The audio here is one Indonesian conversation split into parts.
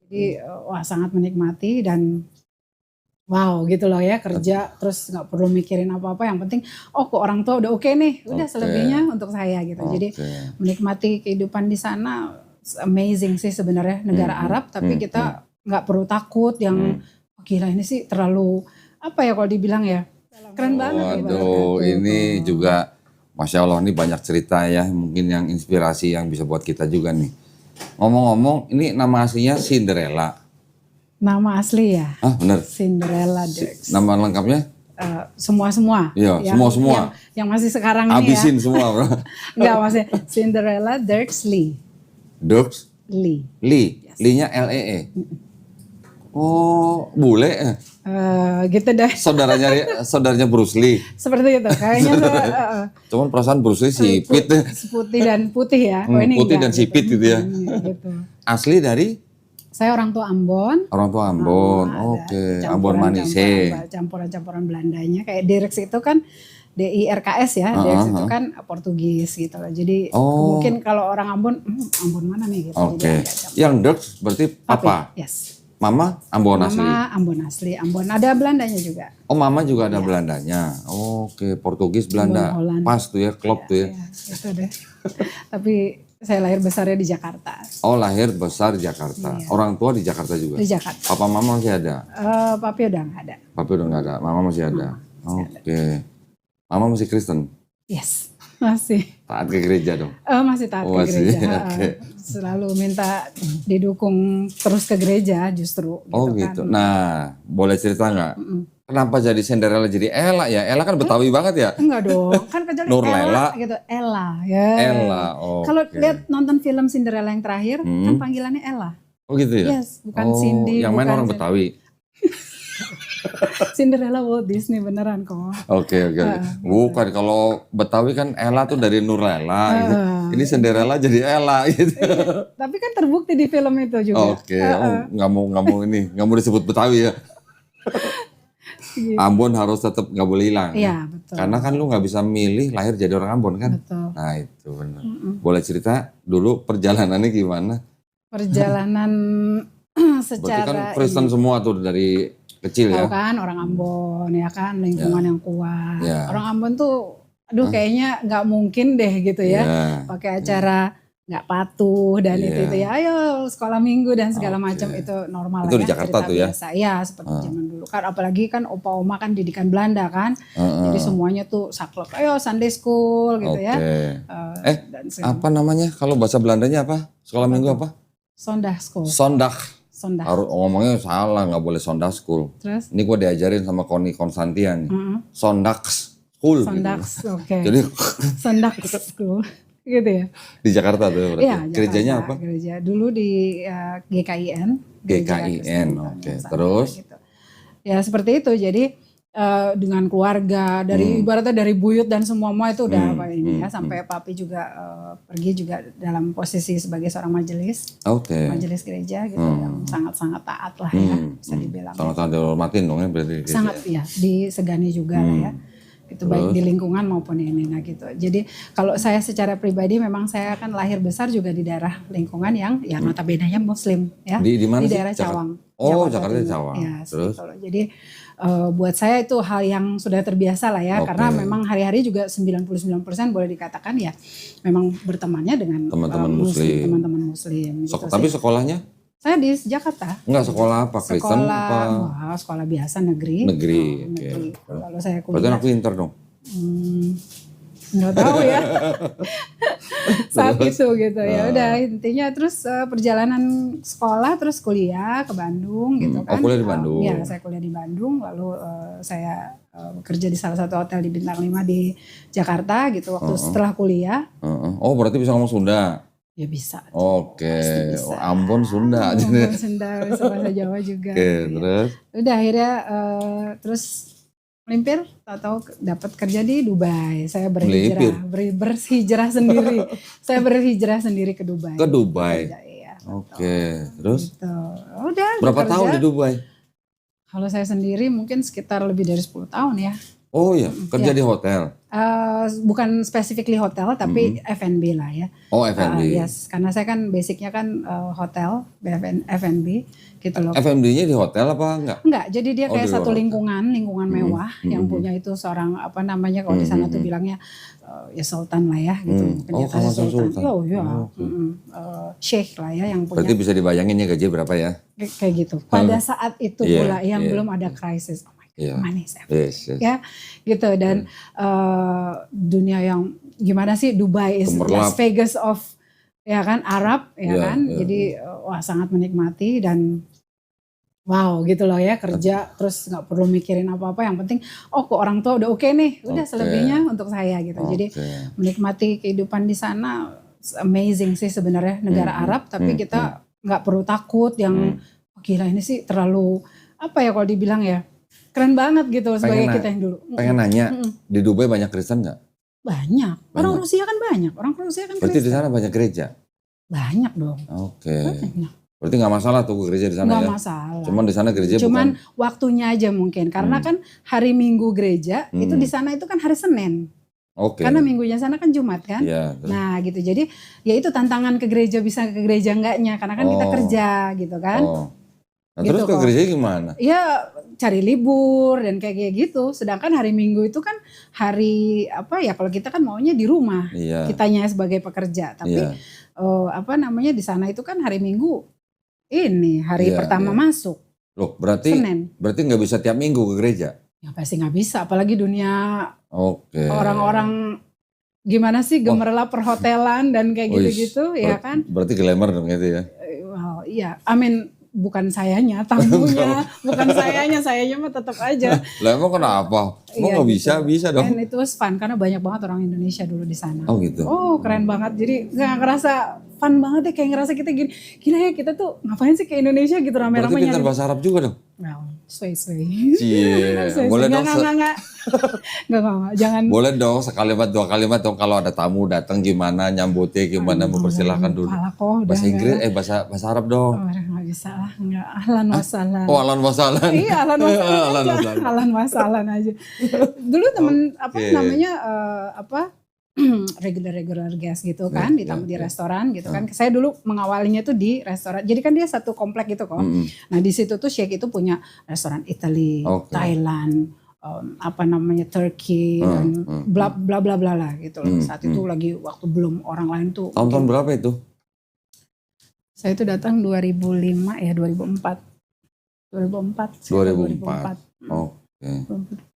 Jadi wah sangat menikmati dan wow gitu loh ya, kerja terus nggak perlu mikirin apa-apa, yang penting kok orang tua udah oke nih, udah selebihnya untuk saya gitu. Jadi menikmati kehidupan di sana amazing sih sebenarnya, negara Arab, tapi kita nggak perlu takut yang gila ini sih terlalu apa ya kalau dibilang ya, keren banget. Waduh, ini juga Masya Allah, ini banyak cerita ya, mungkin yang inspirasi yang bisa buat kita juga nih. Ngomong-ngomong, ini nama aslinya Cinderella. Nama asli ya? Bener? Cinderella Dirks. Nama lengkapnya? Semua-semua. Iya, semua-semua. Yang masih sekarang ini habisin semua bro. Enggak, maksudnya Cinderella Dirks Lee. Dirks? Lee. Lee? Yes. Lee-nya L-E-E? Oh, bule? Gitu deh. Saudaranya Bruce Lee? Seperti itu, kayaknya. Cuman perasaan Bruce Lee sipit. Putih dan putih ya. Ini putih dan sipit gitu ya. Gitu. Asli dari? Saya orang tua Ambon. Orang tua Ambon, oke. Ambon Manise. Campuran-campuran Belandanya. Kayak Dirks itu kan DIRKS ya. Dirks itu kan Portugis gitu loh. Jadi mungkin kalau orang Ambon, Ambon mana nih gitu. Oke. Yang Dirks berarti papa? Yes. Mama Ambon asli? Mama Ambon asli. Ambon ada Belandanya juga. Oh mama juga ada Belandanya. Oke, Portugis Belanda. Pas tuh ya, klop tuh ya. Itu deh. Tapi saya lahir besarnya di Jakarta. Oh lahir besar di Jakarta. Iya. Orang tua di Jakarta juga? Di Jakarta. Papa mama masih ada? Papi udah nggak ada. Papi udah nggak ada, mama masih ada? Oke. Mama masih Kristen? Yes, masih. Taat ke gereja dong? Masih taat ke gereja. Okay. Selalu minta didukung terus ke gereja justru. Gitu. Nah boleh cerita nggak? Kenapa jadi Cinderella jadi Ella ya? Ella kan Betawi banget ya? Enggak dong, kan kecuali Ella gitu. Ella ya. Ella, Kalau lihat nonton film Cinderella yang terakhir, kan panggilannya Ella. Oh gitu ya? Yes, bukan Cindy. Yang main orang Betawi? Cinderella Walt Disney beneran kok. Oke. Bukan, kalau Betawi kan Ella tuh dari Nurlela gitu. Ini Cinderella jadi Ella gitu. Tapi kan terbukti di film itu juga. Oke. Nggak mau disebut Betawi ya. Gitu. Ambon harus tetap nggak boleh hilang. Iya, betul. Karena kan lu nggak bisa milih lahir jadi orang Ambon kan. Betul. Nah itu benar. Boleh cerita dulu perjalanannya gimana? Perjalanan secara. Berarti kan Kristen semua tuh dari kecil ya. Tahu kan orang Ambon ya kan, lingkungan yang kuat. Orang Ambon tuh, kayaknya nggak mungkin deh gitu ya. Pakai acara nggak patuh dan itu ya, ayo sekolah minggu dan segala macam itu normal itu ya, di Jakarta tuh biasa. Ya seperti zaman dulu kan, apalagi kan opa oma kan didikan Belanda kan, jadi semuanya tuh saklek, ayo Sunday school gitu ya. Apa namanya kalau bahasa Belandanya apa? Sekolah minggu apa? Sondag school. Sondag. Harus ngomongnya salah, nggak boleh Sondag school. Terus? Ini gue diajarin sama Connie Konstantian nih. Sondags school. Sondags, gitu. oke. Jadi Sondags school. Gitu ya. Di Jakarta tuh berarti. Iya, gerejanya apa? Gereja dulu di GKIN. GKIN, oke. Terus? Gitu. Ya seperti itu. Jadi dengan keluarga dari ibaratnya dari buyut dan semua itu udah ini ya, sampai papi juga pergi juga dalam posisi sebagai seorang majelis. Majelis gereja gitu yang sangat-sangat taat lah ya, bisa dibilang. Sangat-sangat dihormatin dong ya berarti. Sangat ya, disegani juga lah ya. Gitu, baik di lingkungan maupun ini gitu. Jadi kalau saya secara pribadi memang saya kan lahir besar juga di daerah lingkungan yang ya notabene-nya Muslim ya. Di mana di daerah sih? Cawang. Jakarta Cawang. Ya, terus gitu. Jadi buat saya itu hal yang sudah terbiasa lah ya, karena memang hari-hari juga 99% boleh dikatakan ya memang bertemannya dengan teman-teman Muslim. Teman-teman Muslim gitu. Tapi sekolahnya? Saya di Jakarta. Enggak, sekolah apa? Kristen apa? Sekolah biasa negeri. Negeri. Kalau saya kuliah. Berarti anak pinter dong. Nggak tahu ya. Saat itu gitu ya. Udah intinya terus perjalanan sekolah terus kuliah ke Bandung gitu kan. Kuliah di Bandung. Ya, saya kuliah di Bandung, lalu saya bekerja di salah satu hotel di Bintang 5 di Jakarta gitu waktu setelah kuliah. Oh, berarti bisa ngomong Sunda? Ya bisa. Oke. Ambon Sunda. Ambon Sunda, bisa bahasa Jawa juga. Terus? Udah akhirnya terus melimpir atau dapat kerja di Dubai. Saya berhijrah sendiri. Saya berhijrah sendiri ke Dubai. Ke Dubai. Iya, oke. Terus? Gitu. Udah. Berapa tahun di Dubai? Kalau saya sendiri mungkin sekitar lebih dari 10 tahun ya. Oh iya, kerja di hotel? Bukan specifically hotel tapi F&B lah ya. Oh, F&B. Yes, karena saya kan basicnya kan hotel, F&B gitu loh. F&B-nya di hotel apa enggak? Enggak, jadi dia kayak di satu luar lingkungan mewah yang punya itu seorang apa namanya kalau di sana tuh bilangnya ya sultan lah ya gitu. Oh, kawasan sultan. Oh ya, sheikh lah ya yang punya. Berarti bisa dibayangin ya gaji berapa ya? Kayak gitu. Pada saat itu Iya, pula yang iya. belum ada krisis. Oh my God, money is everything. Yes. Ya gitu dan dunia yang gimana sih Dubai is Gemerlap. Las Vegas of ya kan Arab ya Iya, kan. iya, Jadi wah sangat menikmati dan wow gitu loh ya kerja terus nggak perlu mikirin apa-apa yang penting kok orang tua udah oke nih udah Oke. selebihnya untuk saya gitu. Jadi menikmati kehidupan di sana amazing sih sebenarnya negara Arab tapi kita nggak perlu takut yang gila ini sih terlalu apa ya kalau dibilang ya keren banget gitu sebagai kita yang dulu. Pengen nanya, di Dubai banyak Kristen nggak? Banyak. Orang Rusia kan banyak. Orang Rusia kan Berarti di Kristen. sana banyak gereja? Banyak dong. Oke. Banyak. Berarti nggak masalah tuh gereja di sana Nggak ya? masalah. Cuman di sana gereja Cuman bukan... waktunya aja mungkin. Karena kan hari Minggu gereja itu di sana itu kan hari Senin. Oke. Karena minggunya sana kan Jumat kan. Iya, Nah gitu. Jadi ya itu tantangan ke gereja bisa ke gereja enggaknya. Karena kan kita kerja gitu kan. Nah, Gitu terus ke kok. gereja gimana? Ya cari libur dan kayak gitu. Sedangkan hari Minggu itu kan hari apa ya kalau kita kan maunya di rumah. Iya. Kitanya sebagai pekerja. Tapi Iya. apa namanya di sana itu kan hari Minggu ini hari Iya, pertama masuk. Loh, berarti Senin. nggak bisa tiap minggu ke gereja? Ya pasti nggak bisa. Apalagi dunia Oke. orang-orang gimana sih gemerlap perhotelan dan kayak gitu-gitu ya kan. Berarti glamour dong itu ya? Well, iya, bukan sayanya, tamunya, bukan sayanya mah tetap aja. Lah emang kenapa? Emang nggak bisa? Bisa dong. And it was fun karena banyak banget orang Indonesia dulu di sana. Oh gitu. Oh keren banget, jadi nggak ngerasa fun banget ya kayak ngerasa kita gini, gila ya kita tuh ngapain sih ke Indonesia gitu Berarti rame-rame pintar nyari. bahasa Arab juga dong? Well, sway. Cie, boleh dong. Enggak, jangan. Boleh dong sekalimat dua kalimat dong kalau ada tamu datang gimana nyambutnya gimana mempersilahkan dulu. Bahasa Inggris bahasa Arab dong. Oh, nggak bisa lah, nggak ahlan wasalan. Oh, ahlan wasalan. Iya, ahlan wasalan aja. Dulu temen namanya regular guest gitu kan di restoran gitu kan. Saya dulu mengawalinya tuh di restoran. Jadi kan dia satu komplek gitu kok. Nah, di situ tuh Sheikh itu punya restoran Italy, Thailand, Turkey dan bla bla bla bla lah gitu loh. Saat itu lagi waktu belum orang lain tuh. Tahun berapa itu? Saya itu datang 2005 ya, 2004. 2004. Oke.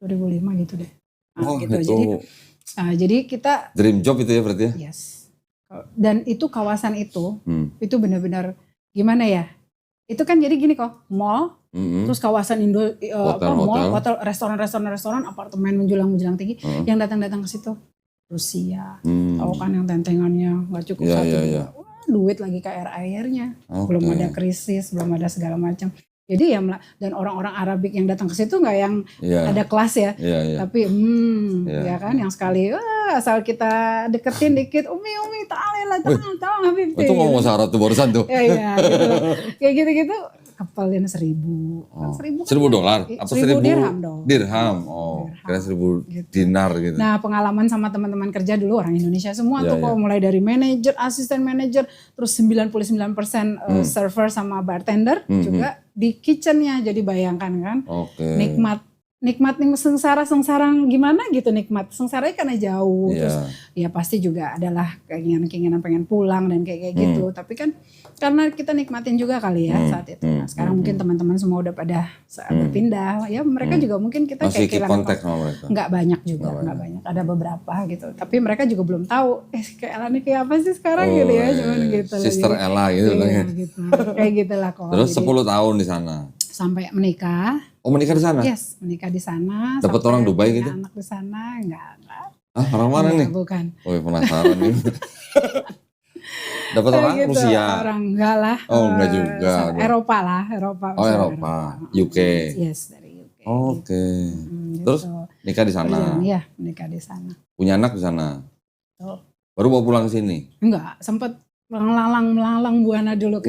2005 gitu deh. Nah, Oh, gitu. itu Jadi kita dream job itu ya berarti ya? yes. Dan itu kawasan itu benar-benar gimana ya? Itu kan jadi gini kok, mall, terus kawasan mall, hotel, restoran, apartemen menjulang tinggi. Yang datang ke situ Rusia, tahu kan yang tentengannya nggak cukup satu, wah, duit lagi ke airnya, belum ada krisis, belum ada segala macam. Jadi ya dan orang-orang Arabik yang datang ke situ nggak yang ada kelas ya, tapi ya kan yang sekali asal kita deketin dikit, umi ta'ala Habib. Itu ngomong syarat tuh barusan tuh. Iya gitu. Kayak gitu-gitu kepalin 1.000. $1.000 Apa 1.000 dirham dong. Dirham. Kira 1.000 dinar gitu. Nah, pengalaman sama teman-teman kerja dulu orang Indonesia semua tuh kok mulai dari manajer, asisten manajer, terus 99% server sama bartender juga di kitchennya. Jadi bayangkan kan. Nikmat nih sengsara gimana gitu nikmat. Sengsaranya karena jauh terus ya pasti juga adalah keinginan pengen pulang dan kayak gitu. Tapi kan karena kita nikmatin juga kali ya saat itu. Nah, sekarang mungkin teman-teman semua udah pada berpindah. Ya mereka juga mungkin kita masih kayak kontak sama mereka. Enggak banyak juga, enggak banyak. Ada beberapa gitu. Tapi mereka juga belum tahu kayak Ella nih kayak apa sih sekarang gitu ya. Cuman gitu. Sister Ella gitu. Gitu. Kayak gitulah kok. Terus 10 tahun di sana. Sampai menikah. Oh, menikah di sana? Yes, menikah di sana. Dapat orang Dubai gitu? Anak di sana, enggak. Orang mana nih? Bukan. Oh, penasaran nih. Dapat orang gitu, Rusia? Orang enggak lah. Oh, enggak juga. Eropa lah, Eropa. Oh, Eropa. UK. Yes, dari UK. Oke. Gitu. Terus nikah di sana? Iya, menikah di sana. Punya anak di sana? Tuh. Baru mau pulang ke sini? Enggak, sempat melalang buana dulu ke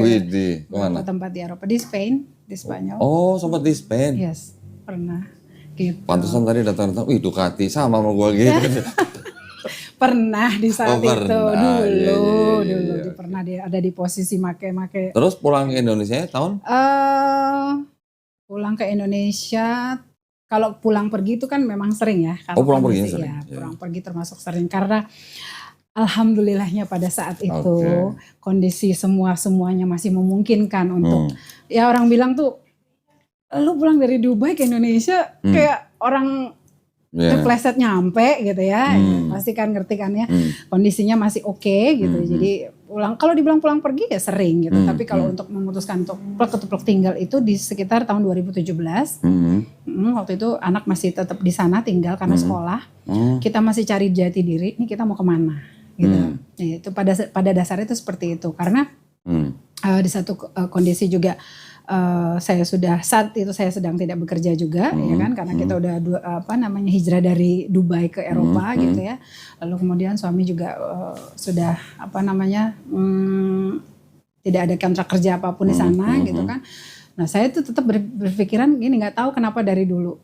kemana? tempat di Eropa, di Spain, di Spanyol. Oh, sempat di Spain. Yes, pernah. gitu. Pantesan tadi datang-datang, wih Ducati sama gua gitu. Pernah di saat itu pernah. dulu, Iya. pernah dia ada di posisi make-make. Terus pulang ke Indonesia tahun? Pulang ke Indonesia, kalau pulang pergi itu kan memang sering ya. Oh, pulang pergi kondisi, sering. ya, pulang pergi termasuk sering karena alhamdulillahnya pada saat itu kondisi semuanya masih memungkinkan untuk ya orang bilang tuh lu pulang dari Dubai ke Indonesia kayak orang kepleset nyampe gitu ya. Pasti kan ngerti kan ya. Kondisinya masih oke gitu. Jadi kalau dibilang pulang pergi ya sering gitu. Tapi kalau untuk memutuskan untuk plek tinggal itu di sekitar tahun 2017. Waktu itu anak masih tetap di sana tinggal karena sekolah. Kita masih cari jati diri. Ini kita mau kemana gitu. Itu pada dasarnya itu seperti itu. Karena di satu kondisi juga saat itu saya sedang tidak bekerja juga ya kan karena kita udah hijrah dari Dubai ke Eropa gitu ya. Lalu kemudian suami juga sudah tidak ada kontrak kerja apapun di sana gitu kan. Nah, saya tuh tetap berpikiran gini, nggak tahu kenapa dari dulu.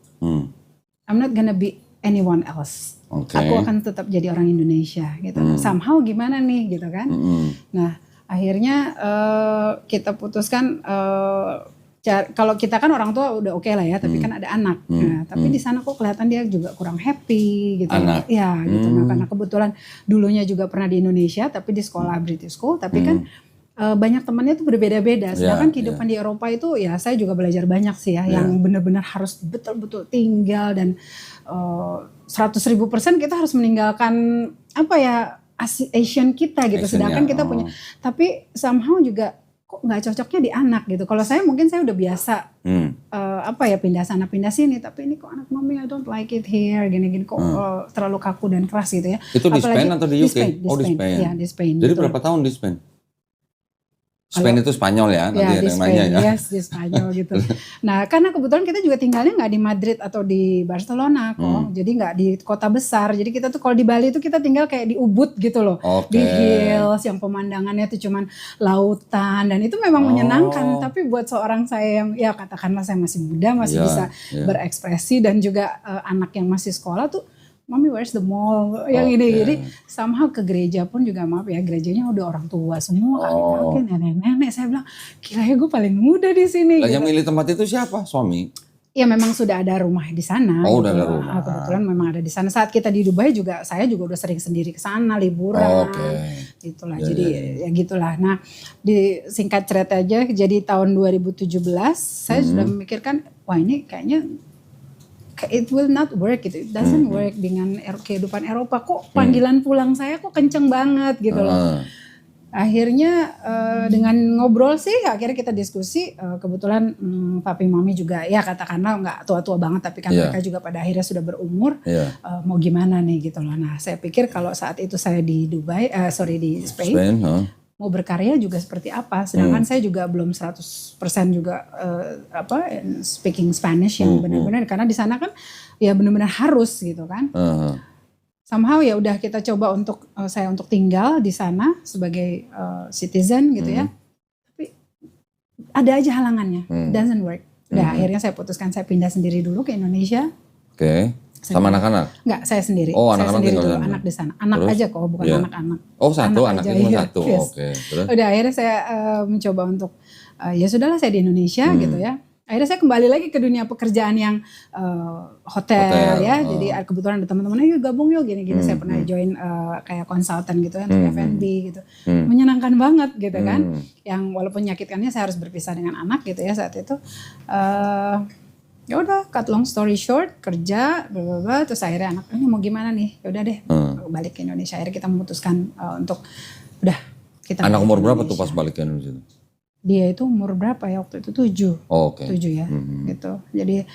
I'm not gonna be anyone else. Aku akan tetap jadi orang Indonesia gitu. Somehow gimana nih gitu kan. Nah, akhirnya kita putuskan kalau kita kan orang tua udah oke lah ya, tapi kan ada anak. Nah, tapi di sana kok kelihatan dia juga kurang happy gitu. Anak. Ya gitu. Nah, karena kebetulan dulunya juga pernah di Indonesia tapi di sekolah British School, tapi kan banyak temannya tuh berbeda-beda. Sedangkan kehidupan di Eropa itu ya saya juga belajar banyak sih ya, yang benar-benar harus betul-betul tinggal dan 100.000% kita harus meninggalkan Asian kita gitu. Sedangkan kita punya, tapi somehow juga kok nggak cocoknya di anak gitu. Kalau saya mungkin saya udah biasa pindah sana pindah sini, tapi ini kok anak mami I don't like it here gini-gini kok terlalu kaku dan keras gitu ya. Itu di Spain atau di UK? Di Spain. Ya, di Spain. Jadi berapa tahun di Spain? Spain itu Spanyol ya, nanti ada yang nanya ya. Yes, di Spanyol gitu. Nah, karena kebetulan kita juga tinggalnya nggak di Madrid atau di Barcelona kok, jadi nggak di kota besar. Jadi kita tuh kalau di Bali itu kita tinggal kayak di Ubud gitu loh, di hills yang pemandangannya tuh cuman lautan dan itu memang menyenangkan. Tapi buat seorang saya yang ya katakanlah saya masih muda, masih bisa berekspresi dan juga anak yang masih sekolah tuh. Mami, where's the mall? Yang ini, jadi somehow ke gereja pun juga maaf ya, gerejanya udah orang tua semua, kakek-kakek, nenek-nenek. Saya bilang, gila ya gue paling muda di sini. Yang milih tempat itu siapa? Suami? Ya memang sudah ada rumah di sana. Udah ada rumah. Kebetulan memang ada di sana. Saat kita di Dubai juga, saya juga udah sering sendiri ke sana liburan. Gitulah. Jadi ya gitulah. Nah, di singkat cerita aja, jadi tahun 2017 saya sudah memikirkan, wah ini kayaknya it will not work gitu, it doesn't work dengan kehidupan Eropa. Kok panggilan pulang saya kok kenceng banget gitu loh. Akhirnya dengan ngobrol sih, akhirnya kita diskusi. Kebetulan papi mami juga ya katakanlah nggak tua-tua banget, tapi kan mereka juga pada akhirnya sudah berumur. Mau gimana nih gitu loh. Nah, saya pikir kalau saat itu saya di di Spain mau berkarya juga seperti apa. Sedangkan saya juga belum 100% juga speaking Spanish yang benar-benar, karena di sana kan ya benar-benar harus gitu kan. Somehow ya udah kita coba untuk saya untuk tinggal di sana sebagai citizen gitu ya. Tapi ada aja halangannya. Doesn't work. Udah akhirnya saya putuskan saya pindah sendiri dulu ke Indonesia. Sama anak-anak? Enggak, saya sendiri. Anak-anak saya sendiri dulu, anak di sana. Anak aja kok, bukan anak-anak. Satu, anaknya cuma satu. Terus? Udah akhirnya saya mencoba untuk, ya sudahlah saya di Indonesia gitu ya. Akhirnya saya kembali lagi ke dunia pekerjaan yang hotel ya. Jadi kebetulan ada teman-teman, ayo gabung yuk gini-gini. Saya pernah join kayak konsultan gitu ya, untuk F&B gitu. Menyenangkan banget gitu kan. Yang walaupun menyakitkannya saya harus berpisah dengan anak gitu ya saat itu. Ya udah, cut long story short, kerja, terus akhirnya anak ini mau gimana nih? Ya udah deh, balik ke Indonesia. Akhirnya kita memutuskan untuk udah kita. Anak umur berapa tuh pas balik ke Indonesia? Dia itu umur berapa ya waktu itu 7. 7 ya, gitu. Jadi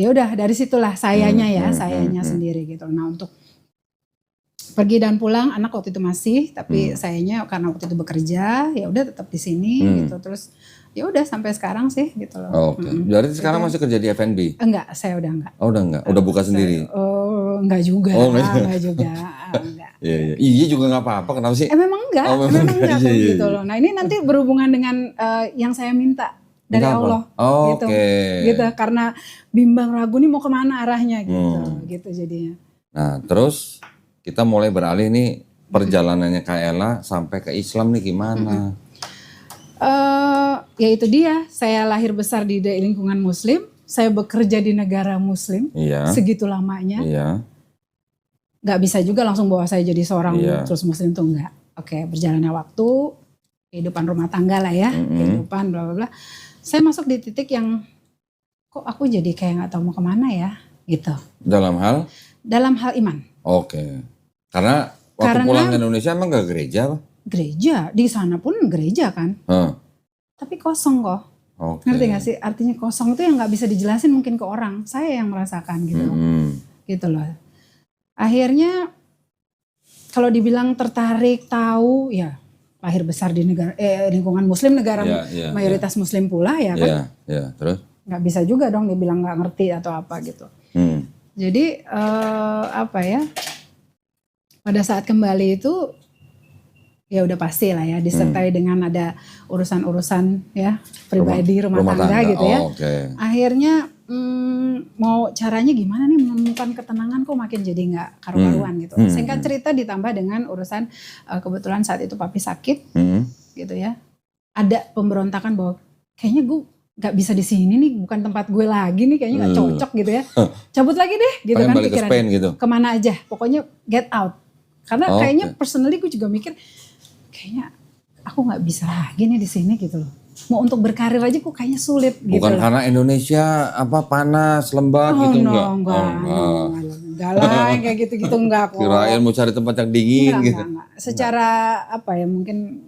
ya udah dari situlah sayanya sendiri gitu. Nah, untuk pergi dan pulang anak waktu itu masih, tapi sayanya karena waktu itu bekerja, ya udah tetap di sini gitu. Terus ya udah sampai sekarang sih gitu loh. Jadi sekarang masih kerja di F&B? Enggak, saya udah enggak. Udah enggak? Udah buka sendiri? Enggak juga. Enggak juga. Enggak. Iya juga enggak apa-apa, kenapa sih? Memang enggak, memang enggak gitu loh. Nah, ini nanti berhubungan dengan yang saya minta. dari Minta apa? Allah Oh, gitu. oke. Gitu karena bimbang ragu nih mau kemana arahnya gitu jadinya. Nah, terus kita mulai beralih nih perjalanannya Kak Ella sampai ke Islam nih gimana? Ya itu dia, saya lahir besar di lingkungan Muslim, saya bekerja di negara Muslim, Iya. segitu lamanya. Iya. Nggak bisa juga langsung bawa saya jadi seorang Iya. terus Muslim tuh enggak. Oke, berjalannya waktu, kehidupan rumah tangga lah ya, kehidupan bla bla bla. Saya masuk di titik yang kok aku jadi kayak nggak tahu mau kemana ya, gitu. Dalam hal? Dalam hal iman. Oke. Karena waktu pulang ke Indonesia emang gak gereja apa? Gereja, di sana pun gereja kan. Tapi kosong kok. Oke. Ngerti gak sih? Artinya kosong itu yang gak bisa dijelasin mungkin ke orang. Saya yang merasakan gitu. Gitu loh. Akhirnya kalau dibilang tertarik, tahu ya lahir besar di negara lingkungan Muslim, negara mayoritas Muslim pula ya kan. Terus? Gak bisa juga dong dibilang gak ngerti atau apa gitu. Jadi apa ya? Pada saat kembali itu ya udah pasti lah ya disertai dengan ada urusan-urusan ya pribadi rumah tangga gitu ya. Akhirnya mau caranya gimana nih menemukan ketenangan kok makin jadi nggak karu-karuan gitu. Singkat cerita ditambah dengan urusan kebetulan saat itu papi sakit gitu ya. Ada pemberontakan bahwa kayaknya gue nggak bisa di sini nih, bukan tempat gue lagi nih, kayaknya nggak cocok gitu ya. Cabut lagi deh gitu kan balik pikiran. ke Spain gitu. Kemana aja, pokoknya get out. Karena kayaknya personally gue juga mikir kayaknya aku nggak bisa lagi nih di sini gitu loh. Mau untuk berkarir aja kok kayaknya sulit gitu. Bukan karena Indonesia apa panas lembab gitu enggak. Enggak lah yang kayak gitu-gitu enggak kok. Kirain mau cari tempat yang dingin gitu. Enggak. Secara apa ya mungkin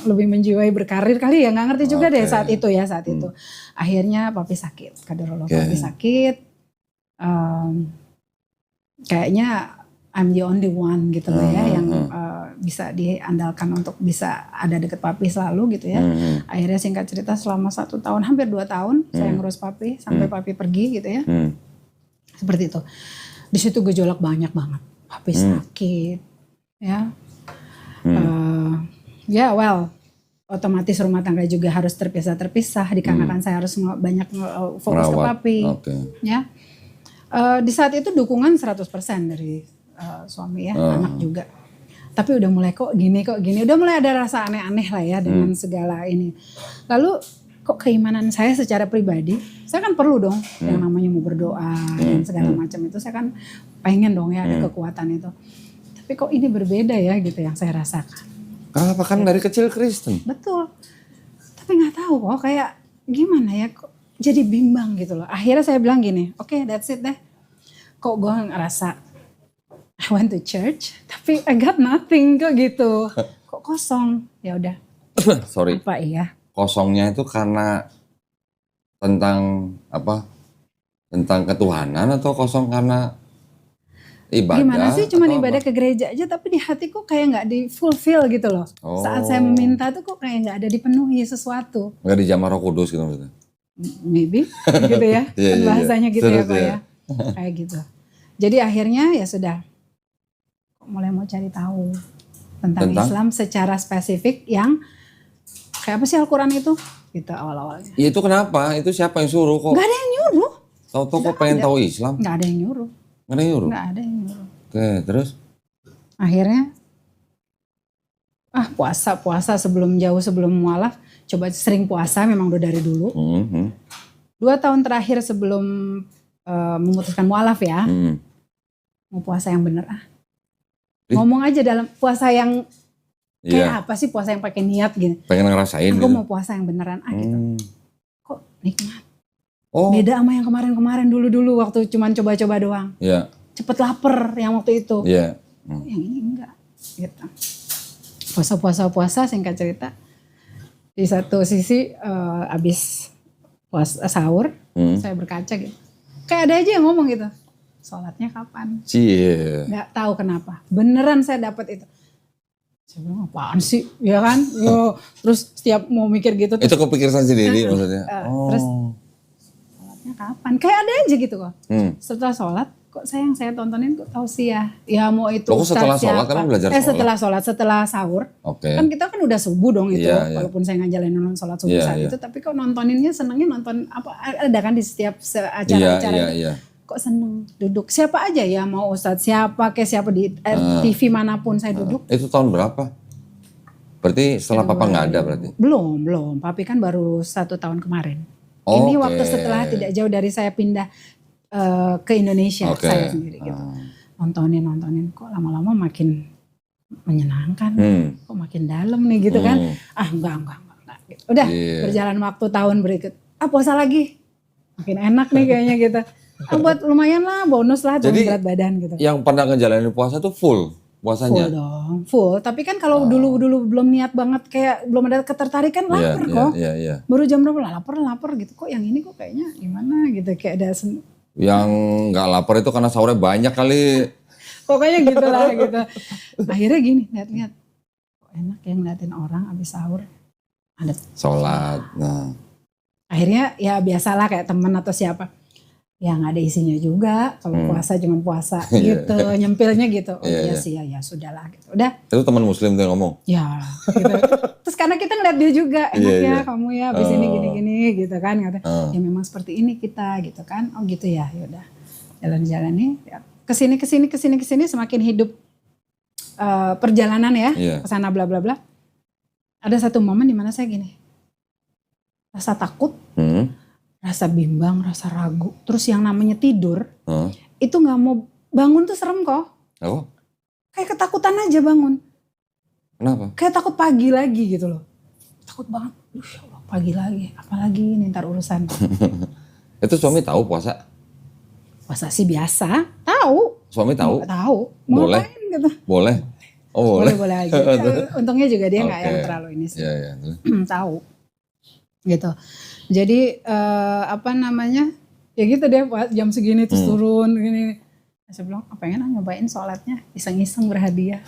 lebih menjiwai berkarir kali ya, nggak ngerti juga deh saat itu. Akhirnya papi sakit, kaderullah papi sakit. Kayaknya I'm the only one gitu loh ya yang bisa diandalkan untuk bisa ada deket papi selalu gitu ya. Akhirnya singkat cerita selama 1 tahun hampir 2 tahun saya ngurus papi sampai papi pergi gitu ya. Seperti itu. Di situ gejolak banyak banget. Papi sakit ya. Otomatis rumah tangga juga harus terpisah dikarenakan saya harus banyak fokus ke papi. Ya. Di saat itu dukungan 100% dari suami ya, anak juga. Tapi udah mulai kok gini, udah mulai ada rasa aneh-aneh lah ya dengan segala ini. Lalu kok keimanan saya secara pribadi, saya kan perlu dong yang namanya mau berdoa dan segala macam itu, saya kan pengen dong ya ada kekuatan itu. Tapi kok ini berbeda ya gitu yang saya rasakan. Kenapa kan dari kecil Kristen? Betul. Tapi nggak tahu kok kayak gimana ya, kok jadi bimbang gitu loh. Akhirnya saya bilang gini, oke, that's it deh. Kok gue ngerasa I went to church, tapi I got nothing kok gitu. Kok kosong? Ya udah. Sorry. Apa iya? Kosongnya itu karena tentang apa? Tentang ketuhanan atau kosong karena ibadah? Gimana sih? Cuman ibadah ke gereja aja, tapi di hatiku kayak nggak di fulfill gitu loh. Saat saya meminta tuh kok kayak nggak ada dipenuhi sesuatu. Nggak dijamah Roh Kudus gitu maksudnya? Maybe, gitu ya. Bahasanya gitu ya Pak ya. Kayak gitu. Jadi akhirnya ya sudah. Mulai mau cari tahu tentang Islam secara spesifik yang kayak apa sih Al-Quran itu gitu awal-awalnya. Ya itu kenapa? Itu siapa yang suruh kok? Gak ada yang nyuruh. Tahu-tahu kok pengen tahu Islam? Gak ada yang nyuruh. Gak ada yang nyuruh? Gak ada yang nyuruh. Oke, terus? Akhirnya puasa sebelum mualaf, coba sering puasa memang udah dari dulu. 2 tahun terakhir sebelum memutuskan mualaf ya, mau puasa yang bener ngomong aja dalam puasa yang kayak apa sih puasa yang pakai niat gitu. Pengen ngerasain aku gitu. mau puasa yang beneran gitu. Kok nikmat. Beda sama yang kemarin-kemarin dulu waktu cuman coba-coba doang. Iya. Cepet lapar yang waktu itu. Iya. Yang ini enggak gitu. Puasa singkat cerita. Di satu sisi abis puasa sahur saya berkaca gitu. Kayak ada aja yang ngomong gitu. Sholatnya kapan? Nggak tahu kenapa. Beneran saya dapat itu. Saya bilang apaan sih? Ya kan? Terus setiap mau mikir gitu. Itu kepikiran sendiri maksudnya? Terus sholatnya kapan? Kayak ada aja gitu kok. Setelah sholat kok saya yang saya tontonin kok tahu sih ya. Ya mau itu Loh, kok setelah ustadz sholat? siapa. Kan belajar sholat. Setelah sholat, setelah sahur. Oke. Kan kita kan udah subuh dong itu. Iya, iya. Walaupun saya ngajalanin sholat subuh Iya, saat iya. itu. Tapi kok nontoninnya senengnya nonton apa. Ada kan di setiap Iya, acara-acara iya, itu. iya. Kok seneng duduk. Siapa aja ya mau ustadz siapa kayak siapa di TV manapun saya duduk. Itu tahun berapa? Berarti setelah papa nggak ada berarti? Belum. Papi kan baru 1 tahun kemarin. Oke. Ini waktu setelah tidak jauh dari saya pindah ke Indonesia Oke. saya sendiri gitu. Nontonin kok lama-lama makin menyenangkan. Kok makin dalam nih gitu kan. Enggak gitu. Udah berjalan waktu tahun berikut. Puasa lagi. Makin enak nih kayaknya gitu. Buat lumayan lah bonus lah turun berat badan gitu. Yang pernah ngejalanin puasa tuh full puasanya? Full dong, full. Tapi kan kalau dulu belum niat banget kayak belum ada ketertarikan lapar kok. Iya. Baru jam berapa lapar gitu. Kok yang ini kok kayaknya gimana gitu. Kayak ada Yang nggak lapar itu karena sahurnya banyak kali. pokoknya gitu lah gitu. Akhirnya gini lihat-lihat. Kok enak ya ngeliatin orang habis sahur. Ada Sholat. Nah. Akhirnya ya biasalah kayak temen atau siapa. Ya nggak ada isinya juga. Kalau puasa cuman puasa gitu. Nyempilnya gitu. Oh iya sih ya sudahlah gitu. Udah. Itu teman muslim tuh yang ngomong? Ya gitu. Terus karena kita ngeliat dia juga. Enak ya kamu ya habis ini gini-gini gitu kan. Kata, ya memang seperti ini kita gitu kan. Oh gitu ya yaudah. Jalan-jalan nih. Ya. Kesini semakin hidup perjalanan ya. Kesana bla bla bla. Ada satu momen dimana saya gini. Rasa takut. Rasa bimbang, rasa ragu. Terus yang namanya tidur, itu gak mau bangun tuh serem kok. Oh? Kayak ketakutan aja bangun. Kenapa? Kayak takut pagi lagi gitu loh. Takut banget, ya Allah pagi lagi. Apalagi ini ntar urusan. Itu suami tahu puasa? Puasa sih biasa, tahu. Suami tahu? Tahu. Mau Boleh? ngapain gitu. Boleh? Oh boleh? Boleh aja. Untungnya juga dia gak yang terlalu ini sih. Iya. Tahu. Gitu. Jadi ya gitu deh jam segini terus turun gini. Saya bilang pengen nyobain sholatnya iseng-iseng berhadiah.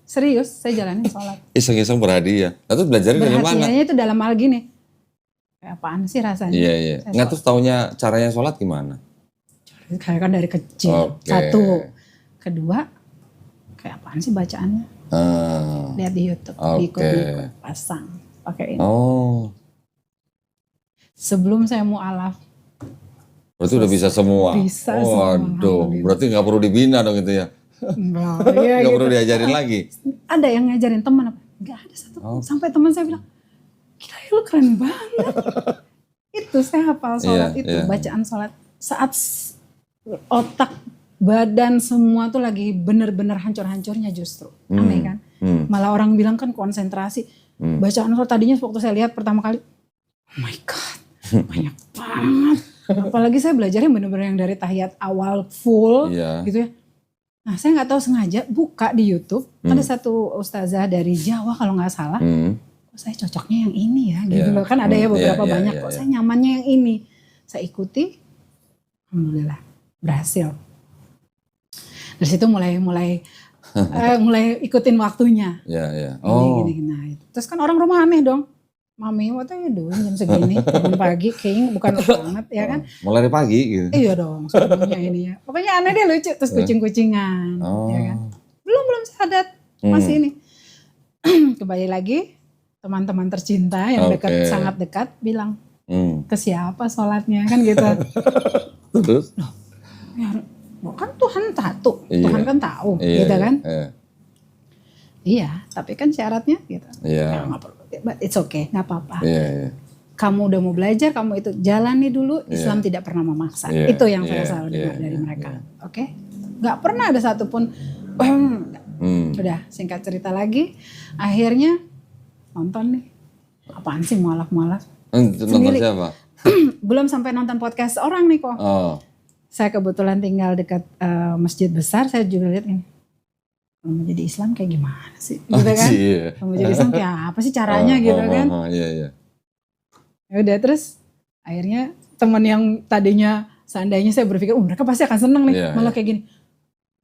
Serius saya jalanin sholat. Iseng-iseng berhadiah. Lalu belajarnya dari mana? Berhadiahnya itu dalam hal gini. Kayak apaan sih rasanya? Iya. Nggak terus taunya caranya sholat gimana? Kayak kan dari kecil. Satu. Kedua kayak apaan sih bacaannya? Lihat di YouTube. Diikut pasang. Pakai ini. Oh. Sebelum saya mu'alaf. Berarti udah bisa semua? Bisa semua. Waduh, berarti gak perlu dibina dong itu ya? Enggak, Gak gitu. perlu diajarin lagi? Ada yang ngajarin teman apa? Gak ada satu. Sampai teman saya bilang, gila ya lu keren banget. Itu saya hafal sholat bacaan sholat. Saat otak, badan semua tuh lagi bener-bener hancur-hancurnya justru. Aneh kan? Malah orang bilang kan konsentrasi. Bacaan sholat tadinya waktu saya lihat pertama kali, oh my God. Banyak banget. Apalagi saya belajarnya bener-bener yang dari tahiyat awal full gitu ya. Nah saya gak tahu sengaja buka di YouTube. Ada satu ustazah dari Jawa kalau gak salah. Kok saya cocoknya yang ini ya gitu loh. Kan ada ya beberapa banyak kok saya nyamannya yang ini. Saya ikuti. Alhamdulillah berhasil. Dari situ mulai ikutin waktunya. Gini. Nah, terus kan orang rumah aneh dong. Mami, what are you doing jam segini? Bangun pagi, kayaknya bukan banget ya kan? Mulai dari pagi gitu? Iya dong, sebelumnya ini ya. Pokoknya aneh deh lucu, terus kucing-kucingan. Ya kan? Belum sadat, masih ini. Kembali lagi, teman-teman tercinta yang dekat, sangat dekat, bilang, ke siapa sholatnya kan gitu. Terus? Loh, ya, kan Tuhan satu, Tuhan kan tahu, gitu kan? Iya, tapi kan syaratnya gitu. Iya. Nggak perlu. But it's okay, nggak apa-apa. Iya. Kamu udah mau belajar, kamu itu jalani dulu. Islam tidak pernah memaksa. Itu yang saya selalu dengar dari mereka. Oke? Nggak pernah ada satupun. Udah singkat cerita lagi. Akhirnya nonton nih. Apaan sih mualaf-mualaf? Nonton siapa? Belum sampai nonton podcast orang nih kok. Saya kebetulan tinggal dekat masjid besar. Saya juga lihat ini. Kalau mau jadi Islam kayak gimana sih? Gitu kan? Kalau mau jadi Islam kayak apa sih caranya gitu kan? Iya. Ya udah terus akhirnya teman yang tadinya seandainya saya berpikir mereka pasti akan seneng nih. Malah kayak gini.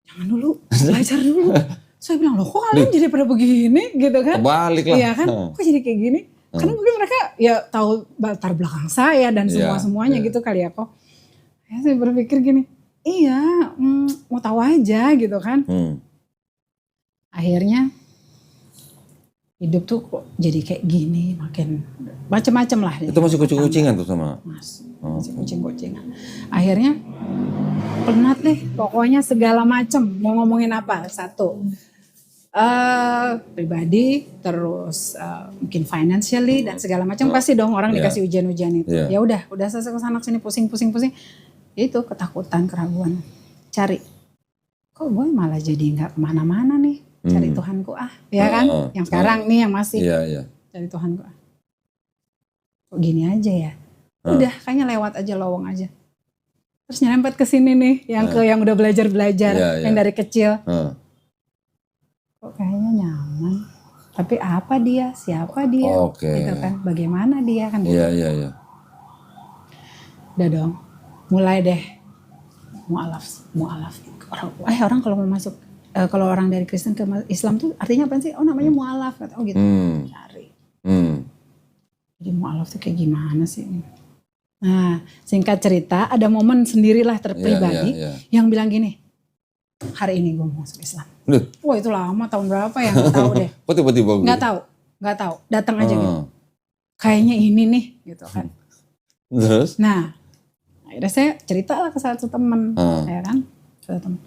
Jangan dulu, belajar dulu. Saya bilang loh kok kalian jadi pada begini gitu kan? Kebalik lah. Iya kan? Kok jadi kayak gini? Karena mungkin mereka ya tahu latar belakang saya dan semuanya gitu kali ya kok. Saya berpikir gini. iya, mau tahu aja gitu kan. Akhirnya hidup tuh kok jadi kayak gini, makin macam-macam lah. Itu masih kucing-kucingan tuh sama? Masih kucing-kucingan. Akhirnya penat nih, pokoknya segala macam. Mau ngomongin apa? Satu, pribadi, terus mungkin financially dan segala macam, pasti dong orang dikasih ujian-ujian itu. Ya udah selesai kesana sini pusing. Itu ketakutan, keraguan. Cari, kok gue malah jadi nggak kemana-mana nih, cari Tuhanku ya kan? Yang sekarang nih yang masih cari Tuhanku kok gini aja ya? Udah kayaknya lewat aja, lowong aja. Terus nyerempet ke sini nih, yang udah belajar yang dari kecil. Kok kayaknya nyaman, tapi apa dia, siapa dia, gitu kan, bagaimana dia kan gitu. Iya. Udah dong, mulai deh mu'alaf. Orang kalau mau masuk, kalau orang dari Kristen ke Islam tuh artinya apa sih? Oh namanya mu'alaf, kata gitu. Cari. Jadi mu'alaf tuh kayak gimana sih? Nah, singkat cerita, ada momen sendirilah terpribadi yang bilang gini, hari ini gue mau masuk Islam. Wah itu lama, tahun berapa ya, gak tahu deh. Kok tiba-tiba gitu? Gak tahu, datang aja gitu. Kayaknya ini nih, gitu kan. Terus? Nah, akhirnya saya cerita lah ke satu teman, ya kan. Satu teman,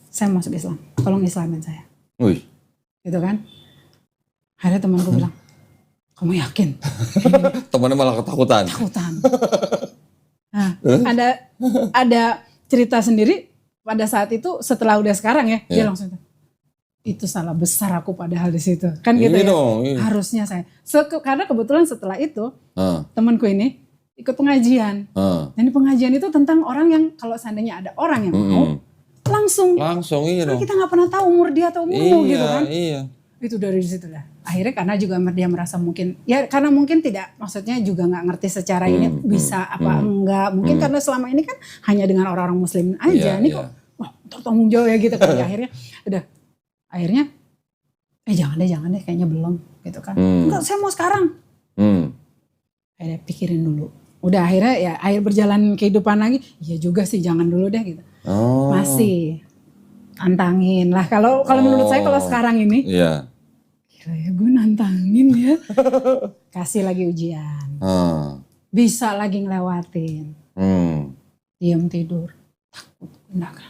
saya masuk Islam, tolong Islamin saya. Gitu kan. Akhirnya temanku bilang, kamu yakin? Temannya malah ketakutan. Nah, ada cerita sendiri. Pada saat itu setelah udah sekarang ya, dia langsung itu salah besar aku padahal di situ kan gitu ya. Harusnya saya karena kebetulan setelah itu temanku ini ikut pengajian. Dan pengajian itu tentang orang yang kalau seandainya ada orang yang mau langsung iya. Kita nggak pernah tahu umur dia atau umurmu gitu kan. Iya. Itu dari situ lah. Akhirnya karena juga dia merasa mungkin ya karena mungkin tidak, maksudnya juga nggak ngerti secara ini bisa apa enggak. Mungkin karena selama ini kan hanya dengan orang-orang muslim aja. Ini kok wah tertanggung jawab ya gitu kan. Akhirnya jangan deh kayaknya belum gitu kan. Enggak, saya mau sekarang. Akhirnya pikirin dulu. Udah akhirnya berjalan kehidupan lagi. Iya juga sih jangan dulu deh gitu. Masih antangin lah. Kalau menurut saya kalau sekarang ini. Gila ya gue nantangin ya. Kasih lagi ujian. Bisa lagi ngelewatin. Diam tidur. Takut. Enggak.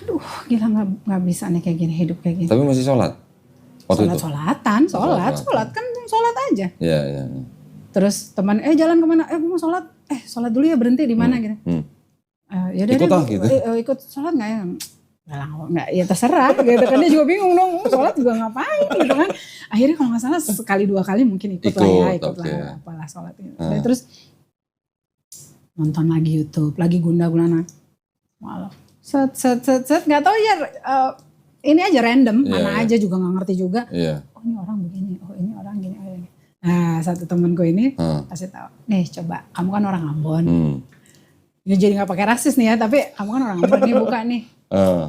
Aduh gila gak bisa nih kayak gini, hidup kayak gini. Tapi masih sholat? Sholat kan sholat aja. Iya. Terus teman jalan kemana? Gue mau sholat. Sholat dulu ya, berhenti di mana gitu. Ya udah ikut gitu. Ikut sholat nggak ya? Nggak, ya terserah gitu kan. Dia juga bingung dong, sholat juga ngapain gitu kan. Akhirnya kalau nggak salah sekali dua kali mungkin ikut lah apalah sholat gitu. Dan terus nonton lagi YouTube, lagi guna-guna malah set nggak tahu ya, ini aja random, mana aja juga nggak ngerti juga. Oh ini orang begini, oh ini orang gini. Nah satu temanku ini kasih tahu, nih coba kamu kan orang Ambon. Ini jadi nggak pakai rasis nih ya, tapi kamu kan orang Ambon nih, buka nih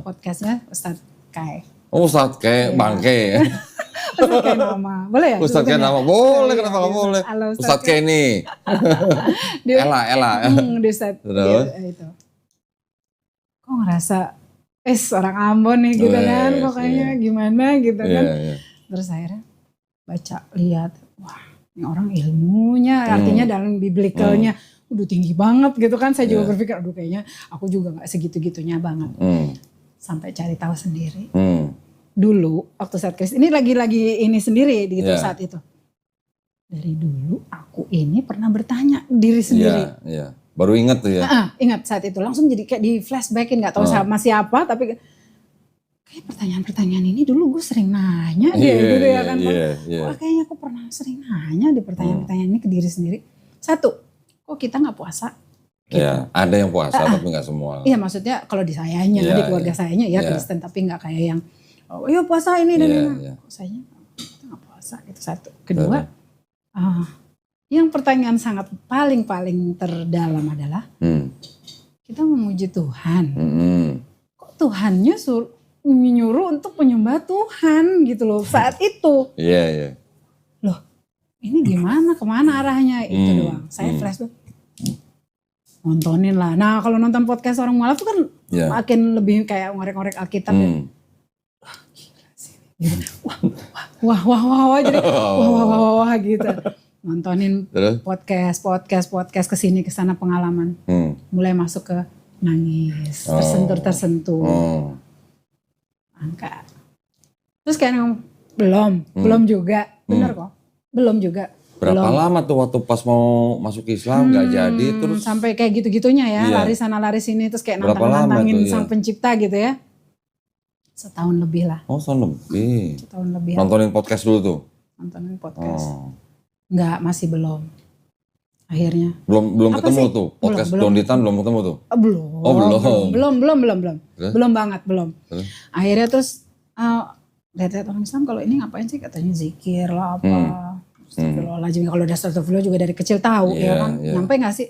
podcastnya Ustadz Kai. Oh Ustadz Kai, Bangke. Ustadz Kai nama, boleh ya? Ustadz Kai nama, boleh, kenapa nggak boleh? Ustadz Kai nih. Ella. Di Ustadz itu. Kok ngerasa orang Ambon nih gitu kan, pokoknya gimana gitu kan. Terus akhirnya baca, lihat, wah ini orang ilmunya, artinya dalam biblikalnya udah tinggi banget gitu kan. Saya juga berpikir, aduh kayaknya aku juga gak segitu-gitunya banget. Sampai cari tahu sendiri. Dulu waktu saat Kristen, ini lagi ini sendiri gitu saat itu. Dari dulu aku ini pernah bertanya diri sendiri. Baru ingat tuh ya? Ingat saat itu, langsung jadi kayak di flashbackin, gak tahu sama siapa, tapi kayak pertanyaan-pertanyaan ini dulu gue sering nanya gitu ya kan. Wah kayaknya aku pernah sering nanya di pertanyaan-pertanyaan ini ke diri sendiri. Satu, kok kita gak puasa? Gitu. Ada yang puasa tapi gak semua. Iya maksudnya kalau di sayanya, di keluarga sayanya Kristen, tapi gak kayak yang, oh iya puasa ini dan ini. Kok sayanya kita gak puasa, itu satu. Kedua, yang pertanyaan sangat paling terdalam adalah kita memuji Tuhan. Kok Tuhannya menyuruh untuk menyembah Tuhan gitu loh saat itu. Loh ini gimana, kemana arahnya, itu doang. Saya flashback. nontonin lah. Nah kalau nonton podcast orang mualaf tuh kan Iya. makin lebih kayak ngorek-ngorek Alkitab ya. Gitu. Wah, jadi wah gitu. Nontonin Terus? podcast kesini kesana pengalaman. Mulai masuk ke nangis, tersentuh. Angka. Terus kayak belum juga, bener kok, belum juga. Berapa lama tuh waktu pas mau masuk Islam nggak jadi terus? Sampai kayak gitu-gitunya ya, Iya. lari sana lari sini terus kayak Berapa lama nantangin tuh, sang iya? pencipta gitu ya. Setahun lebih lah, Oh, tahun lebih. setahun lebih Nontonin podcast dulu tuh? nontonin podcast. Oh. Enggak, masih belum. Akhirnya. Belum Apa ketemu sih? tuh? Podcast Belum. Don Ditan belum ketemu tuh? Belum. Oh, belum. Belum. Terus? Belum banget, belum. Terus? Akhirnya terus lihat-lihat orang Islam kalau ini ngapain sih, katanya zikir lah apa. Astagfirullahaladzim, kalau udah astagfirullah juga dari kecil tahu Iya, ya kan. iya. Nyampe gak sih?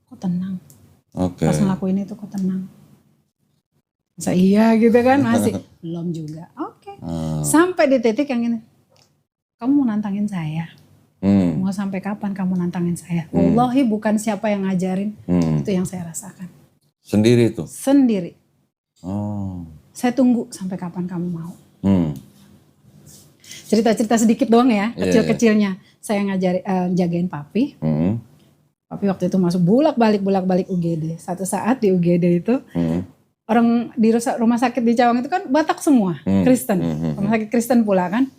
Kok tenang. Oke. Pas ngelakuin itu kok tenang. Masa iya gitu kan, masih belum juga. Oke. Sampai di titik yang ini. Kamu mau nantangin saya? Mau sampai kapan kamu nantangin saya? Wallahi bukan siapa yang ngajarin, itu yang saya rasakan. Sendiri tuh? Sendiri. Oh. Saya tunggu sampai kapan kamu mau. Cerita-cerita sedikit doang ya, Iya, kecil-kecilnya. Saya jagain papi. Papi waktu itu masuk bolak-balik UGD. Satu saat di UGD itu, orang di rumah sakit di Cawang itu kan Batak semua, Kristen. Rumah sakit Kristen pula kan.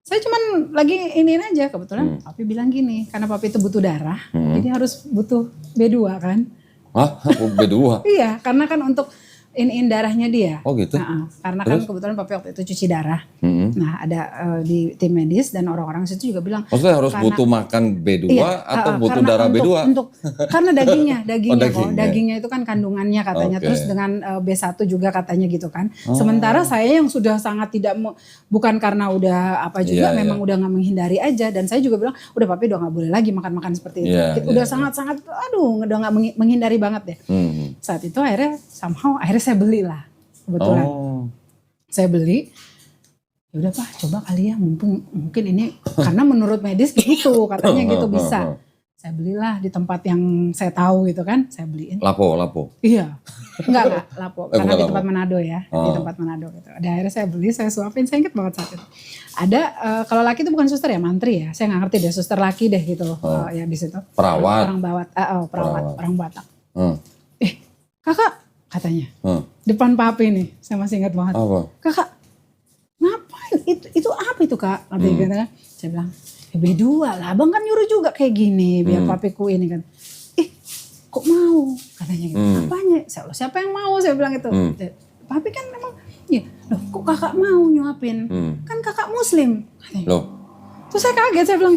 Saya cuman lagi iniin aja, kebetulan papi bilang gini, karena papi itu butuh darah, jadi harus butuh B2 kan. Hah? B2? Iya, karena kan untuk iniin darahnya dia. Oh gitu? Karena kan kebetulan papi waktu itu cuci darah. Nah ada di tim medis dan orang-orang situ juga bilang. Maksudnya harus butuh makan B2 atau butuh darah B2? Karena dagingnya daging, dagingnya itu kan kandungannya katanya. Terus dengan B1 juga katanya gitu kan. Sementara saya yang sudah sangat bukan karena udah apa juga, memang udah nggak menghindari aja. Dan saya juga bilang, udah papi udah nggak boleh lagi makan-makan seperti itu. Udah sangat-sangat, udah nggak menghindari banget deh. Saat itu akhirnya saya beli lah kebetulan. Saya beli. Ya udah Pak, coba kali ya, mungkin ini karena menurut medis gitu katanya gitu bisa. Saya belilah di tempat yang saya tahu gitu kan, saya beliin. Lapo. Iya. Enggak lapo, karena di lapo. tempat Manado ya, di tempat Manado gitu. Ada akhirnya saya beli, saya suapin, saya ingat banget saat itu. Ada kalau laki itu bukan suster ya, mantri ya. Saya nggak ngerti deh, suster laki deh gitu. Ya di situ. Perawat. Perawat, orang Batak. Kakak katanya. Depan papi nih, saya masih ingat banget. Apa? Kakak, ngapain? Itu apa itu Kak? Papi gitu kan. Saya bilang, B2 lah, abang kan nyuruh juga kayak gini, biar papiku ini kan. Kok mau? Katanya gitu. Apanya? Siapa yang mau? Saya bilang itu. Papi kan memang, ya, loh kok kakak mau nyuapin? Kan kakak muslim. Katanya. Loh? Terus saya kaget, saya bilang,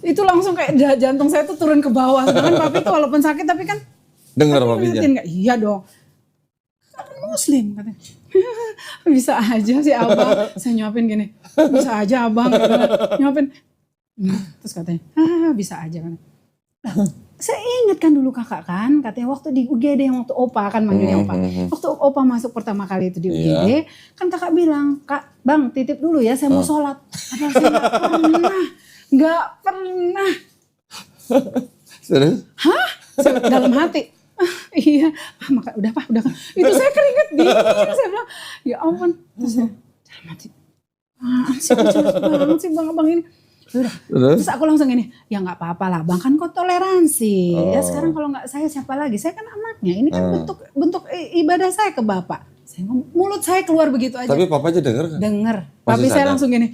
itu langsung kayak jantung saya tuh turun ke bawah. Sedangkan papi tuh walaupun sakit tapi kan Dengar papinya? Iya dong. Kakak muslim katanya. Bisa aja sih abang. Saya nyuapin gini. Bisa aja abang. Nyuapin. Terus katanya. Bisa aja kan. Nah, saya ingat kan dulu kakak kan. Katanya waktu di UGD yang waktu opa kan manggilnya opa. Waktu opa masuk pertama kali itu di UGD. Kan kakak bilang. Kak bang titip dulu ya saya mau sholat. Padahal saya gak pernah. Serius? Hah? Dalam hati. Iya, maka udah Pak, udah kan. Itu saya keringet dingin, saya bilang, ya ampun. Terus saya dalam hati, sih jelas banget sih bang ini. Udah. Terus aku langsung gini, ya nggak apa-apa lah, bang kan kok toleransi. Ya sekarang kalau nggak saya siapa lagi? Saya kan anaknya. Ini kan bentuk ibadah saya ke bapak. Mulut saya keluar begitu aja. Tapi papa aja denger kan? Denger. Tapi saya langsung gini,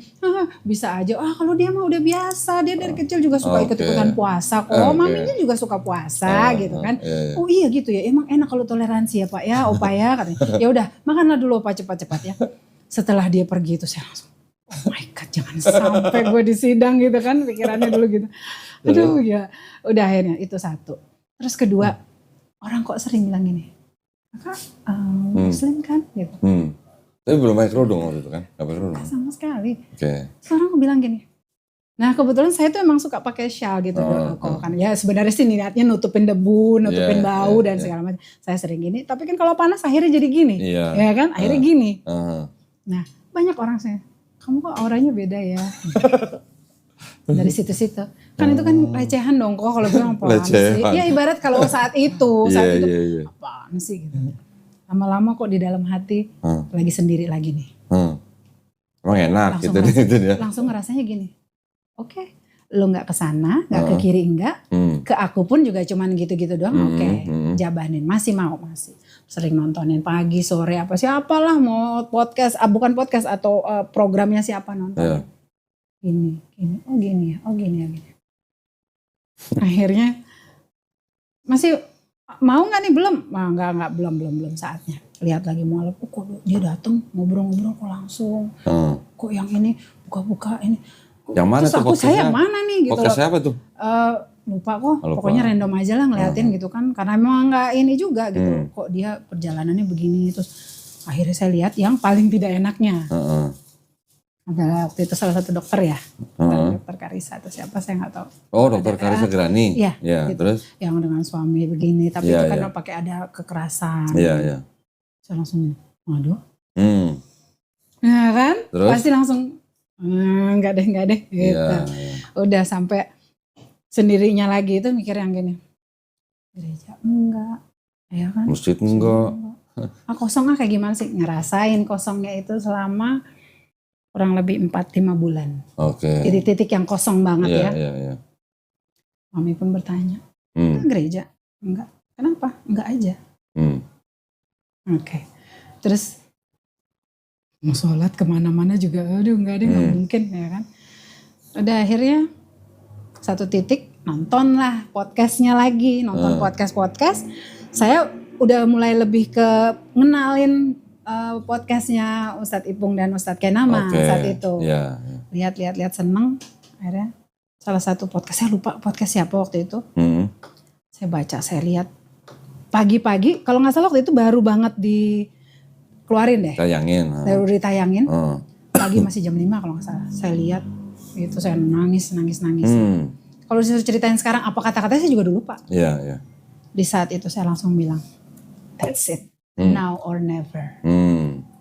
bisa aja. Kalau dia mah udah biasa. Dia dari kecil juga suka ikut-ikutan puasa kok. Maminya juga suka puasa gitu kan. Oh iya gitu ya. Emang enak kalau toleransi ya Pak ya, Opa ya katanya. Ya udah, makanlah dulu Opa cepat-cepat ya. Setelah dia pergi itu saya langsung, oh my God, jangan sampai gue disidang gitu kan. Pikirannya dulu gitu. Aduh ya. Udah akhirnya itu satu. Terus kedua, orang kok sering bilang gini, Kakak muslim kan gitu. Tapi belum pakai kerudung waktu itu kan? Gak pakai kerudung? Sama sekali. Oke. Sekarang aku bilang gini. Nah kebetulan saya tuh emang suka pakai shawl gitu. Kalau kan ya sebenarnya sih niatnya nutupin debu, nutupin bau dan segala macam. Saya sering gini. Tapi kan kalau panas akhirnya jadi gini. Ya kan? Akhirnya gini. Nah banyak orang saya, kamu kok auranya beda ya. Dari situ-situ. Kan itu kan recehan dong kok kalau bilang apaan sih. Ya ibarat kalau saat itu apaan sih gitu. Lama-lama kok di dalam hati lagi sendiri lagi nih. Emang enak langsung gitu dia. Langsung ngerasanya gini. Oke, lo gak kesana, gak ke kiri enggak. Ke aku pun juga cuman gitu-gitu doang. Oke, jabanin. Masih mau, masih. Sering nontonin pagi, sore, apa siapalah mau podcast, bukan podcast atau programnya siapa nonton. Gini, oh gini ya, gini. Akhirnya masih mau nggak nih belum? Nah, nggak belum saatnya. Lihat lagi mualaf, kok dia datang ngobrol-ngobrol kok langsung. Kok yang ini buka-buka ini. Yang mana terus tuh aku saya mana nih gitu podcast loh. siapa tuh? Lupa kok, pokoknya random aja lah ngeliatin gitu kan. Karena memang nggak ini juga gitu. Kok dia perjalanannya begini, terus akhirnya saya lihat yang paling tidak enaknya. Adalah waktu itu salah satu dokter ya, dokter Karissa atau siapa saya nggak tahu. Oh, dokter Karissa Grani. Iya. Gitu. Terus? Yang dengan suami begini, tapi itu kan pakai ada kekerasan. Iya. Saya langsung, waduh. Nah kan, terus? Pasti langsung, enggak deh, gitu. Udah sampai sendirinya lagi itu mikir yang gini, gereja enggak, ya kan? Masjid enggak. Kosongnya kayak gimana sih? Ngerasain kosongnya itu selama kurang lebih 4-5 bulan. Jadi titik yang kosong banget ya. Iya. Mami pun bertanya, gereja? Enggak. Kenapa? Enggak aja. Oke. Terus mau sholat kemana-mana juga, aduh enggak mungkin ya kan. Udah akhirnya satu titik nonton lah podcastnya lagi, nonton podcast. Saya udah mulai lebih ke ngenalin podcastnya Ustadz Ipung dan Ustadz Kenama saat itu. Lihat seneng. Akhirnya salah satu podcast, saya lupa podcast siapa waktu itu. Saya baca, saya lihat. Pagi-pagi, kalau nggak salah waktu itu baru banget dikeluarin deh. Baru ditayangin. Pagi masih jam 5 kalau nggak salah. Saya lihat, itu saya nangis. Kalau disuruh ceritain sekarang apa kata-katanya saya juga udah lupa. Iya. Di saat itu saya langsung bilang, that's it. Now or never.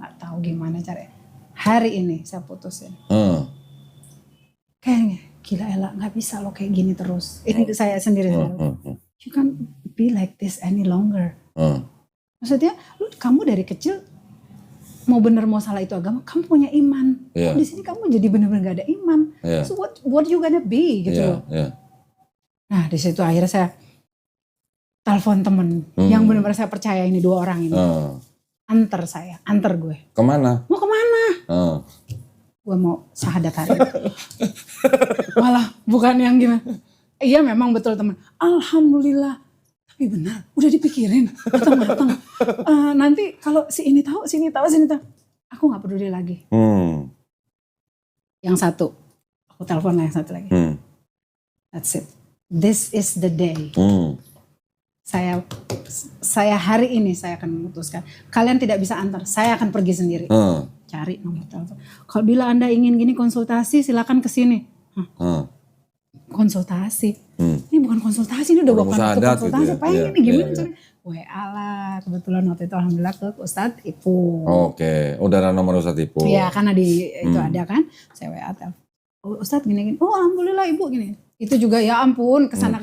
Gak tahu gimana caranya. Hari ini saya putusin. Kayaknya gila Ella, gak bisa lo kayak gini terus. Ini saya sendiri. You can't be like this any longer. Maksudnya, kamu dari kecil mau bener mau salah itu agama, kamu punya iman. Di sini kamu jadi bener-bener gak ada iman. So what you gonna be gitu loh. Nah di situ akhirnya saya telepon temen yang benar-benar saya percaya ini 2 orang ini. Antar gue. Kemana? Mau kemana? Gue mau syahadat hari ini. Malah bukan yang gimana. Iya memang betul teman. Alhamdulillah. Tapi benar, udah dipikirin matang-matang. Nanti kalau si ini tahu. Aku gak peduli lagi. Yang satu, aku telepon lah yang satu lagi. That's it. This is the day. Saya hari ini saya akan memutuskan. Kalian tidak bisa antar, saya akan pergi sendiri. Cari nomor telepon. Kalau bila Anda ingin gini konsultasi, silakan ke sini. Konsultasi. Ini bukan konsultasi, ini udah bukan konsultasi. Gitu ya? Pengen ini gimana cari? WA lah, kebetulan waktu itu alhamdulillah ke Ustadz Ipung. Udah ada nomor Ustadz Ipung. Iya, karena itu ada kan. Saya WA telepon. Ustadz gini. Oh alhamdulillah Ibu gini. Itu juga ya ampun kesana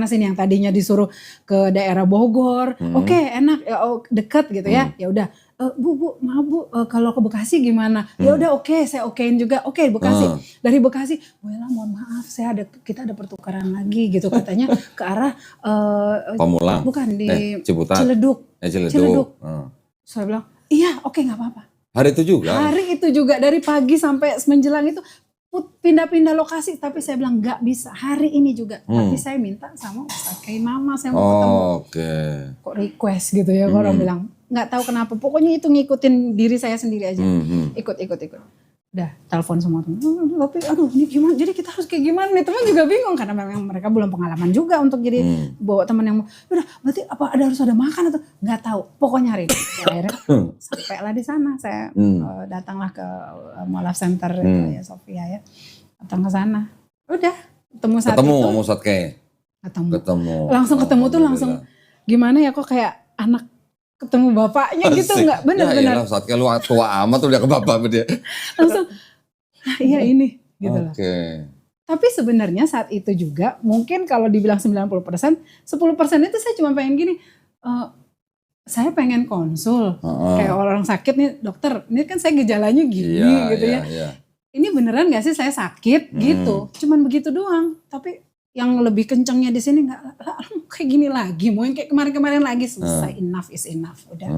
sini yang tadinya disuruh ke daerah Bogor. Enak ya, deket gitu ya. Ya udah Bu maaf Bu kalau ke Bekasi gimana? Ya udah saya okein juga. Bekasi. Dari Bekasi, Bu Ella mohon maaf kita ada pertukaran lagi gitu katanya ke arah Pamulang. Bukan di Ciputat. Ciledug. Saya bilang iya nggak apa-apa. Hari itu juga dari pagi sampai menjelang itu pindah-pindah lokasi, tapi saya bilang nggak bisa hari ini juga. Tapi saya minta sama Ustadz Kenama, saya mau ketemu. Kok request gitu ya, orang bilang nggak tahu kenapa. Pokoknya itu ngikutin diri saya sendiri aja. Ikut. Udah telepon semua teman. Tapi aduh ini gimana? Jadi kita harus kayak gimana nih? Teman juga bingung karena memang mereka belum pengalaman juga untuk jadi bawa teman yang udah berarti apa harus ada makan atau nggak tahu. Pokoknya hari ini akhirnya sampailah di sana. Saya datanglah ke Mualaf Center itu ya Sofia ya. Datang ke sana. Udah ketemu sama Ustadz ketemu. Langsung ketemu tuh langsung gimana ya kok kayak anak ketemu bapaknya gitu nggak benar-benar. Saat lu tua amat udah ke bapak dia. Langsung, iya ini gitu loh. Tapi sebenarnya saat itu juga mungkin kalau dibilang 90%, 10% itu saya cuma pengen gini, saya pengen konsul, kayak orang sakit nih, dokter, ini kan saya gejalanya gini gitu ya. Ini beneran gak sih saya sakit gitu, cuman begitu doang. Tapi yang lebih kencengnya di sini nggak kayak gini lagi, mau yang kayak kemarin-kemarin lagi, selesai, enough is enough, udah.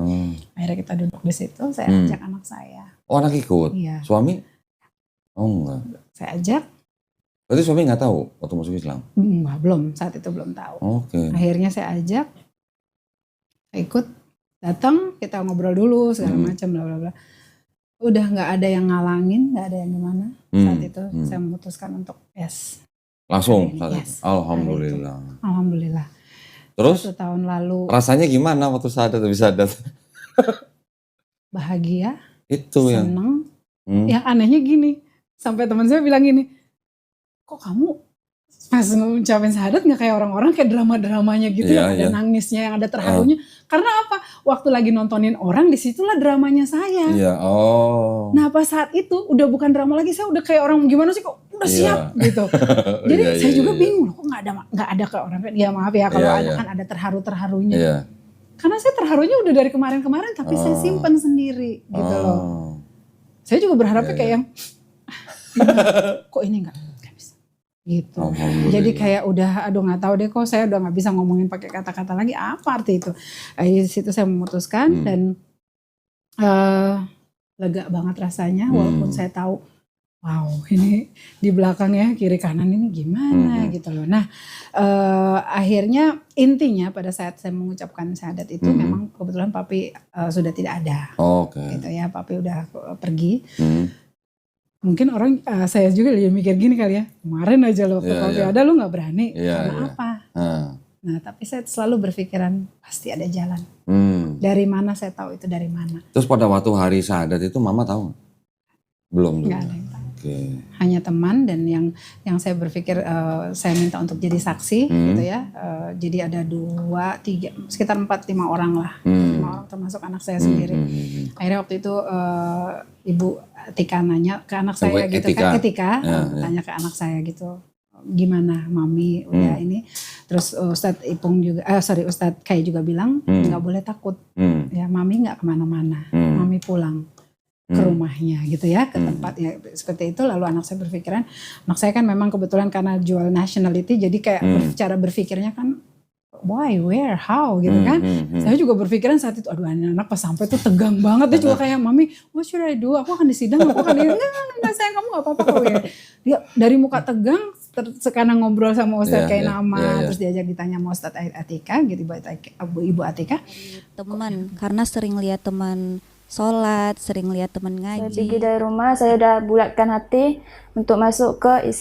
Akhirnya kita duduk di situ, saya ajak anak saya. Oh, anak ikut? Iya. Suami? Oh enggak. Saya ajak. Berarti suami nggak tahu waktu masuk Islam? Enggak, belum, saat itu belum tahu. Akhirnya saya ajak, saya ikut, datang, kita ngobrol dulu segala macam, bla bla bla. Udah nggak ada yang ngalangin, nggak ada yang gimana. Saat itu saya memutuskan untuk yes. Langsung saat itu? Alhamdulillah. Alhamdulillah. Terus 1 tahun lalu. Rasanya gimana waktu bisa ada? Bahagia. Itu yang. Seneng. Yang anehnya gini, sampai teman saya bilang gini, kok kamu pas ngucapin syahadat gak kayak orang-orang kayak drama-dramanya gitu, yang ada nangisnya, yang ada terharunya. Karena apa? Waktu lagi nontonin orang, disitulah dramanya saya. Nah pas saat itu udah bukan drama lagi, saya udah kayak orang gimana sih, kok udah siap gitu. Jadi saya juga bingung, kok gak ada kayak orang, ya maaf ya kalau ada kan ada terharu-terharunya. Karena saya terharunya udah dari kemarin-kemarin, tapi saya simpen sendiri gitu loh. Saya juga berharapnya kayak yang, kok ini gak bisa gitu. Jadi kayak udah, aduh gak tahu deh kok, saya udah gak bisa ngomongin pakai kata-kata lagi, apa arti itu. Di situ saya memutuskan dan lega banget rasanya, walaupun saya tahu, wow ini di belakangnya kiri kanan ini gimana gitu loh. Nah akhirnya intinya pada saat saya mengucapkan syahadat itu memang kebetulan papi sudah tidak ada. Gitu ya, papi udah pergi. Mungkin orang saya juga mikir gini kali ya, kemarin aja loh waktu papi ada lu gak berani, karena apa? Nah tapi saya selalu berpikiran pasti ada jalan. Dari mana saya tahu itu dari mana. Terus pada waktu hari syahadat itu mama tahu? Belum juga? Gak ada yang tahu. Hanya teman dan yang saya berpikir saya minta untuk jadi saksi gitu ya. Jadi ada 2, 3, sekitar 4-5 orang lah. 5 orang termasuk anak saya sendiri. Akhirnya waktu itu Ibu Tika nanya ke anak saya gitu, Etika tanya ke anak saya gitu, gimana mami udah ini. Terus Ustadz Ipung juga, Ustadz Kai juga bilang nggak boleh takut, ya mami nggak kemana-mana, mami pulang ke rumahnya gitu ya, ke tempatnya seperti itu. Lalu anak saya berpikiran, anak saya kan memang kebetulan karena dual nationality, jadi kayak cara berpikirnya kan why, where, how gitu kan. Saya juga berpikiran saat itu, aduh anak pas sampai tuh tegang banget. Dia juga kayak, mami what should I do, aku akan disidang, aku akan enggak sayang, kamu gak apa-apa kok ya. Dia dari muka tegang, sekarang ngobrol sama Ustadz kayak nama, terus diajak ditanya sama Ustadz Atika gitu, Ibu Atika. Teman, karena sering lihat teman sholat, sering lihat teman ngaji. Saya pergi dari rumah, saya udah bulatkan hati untuk masuk ke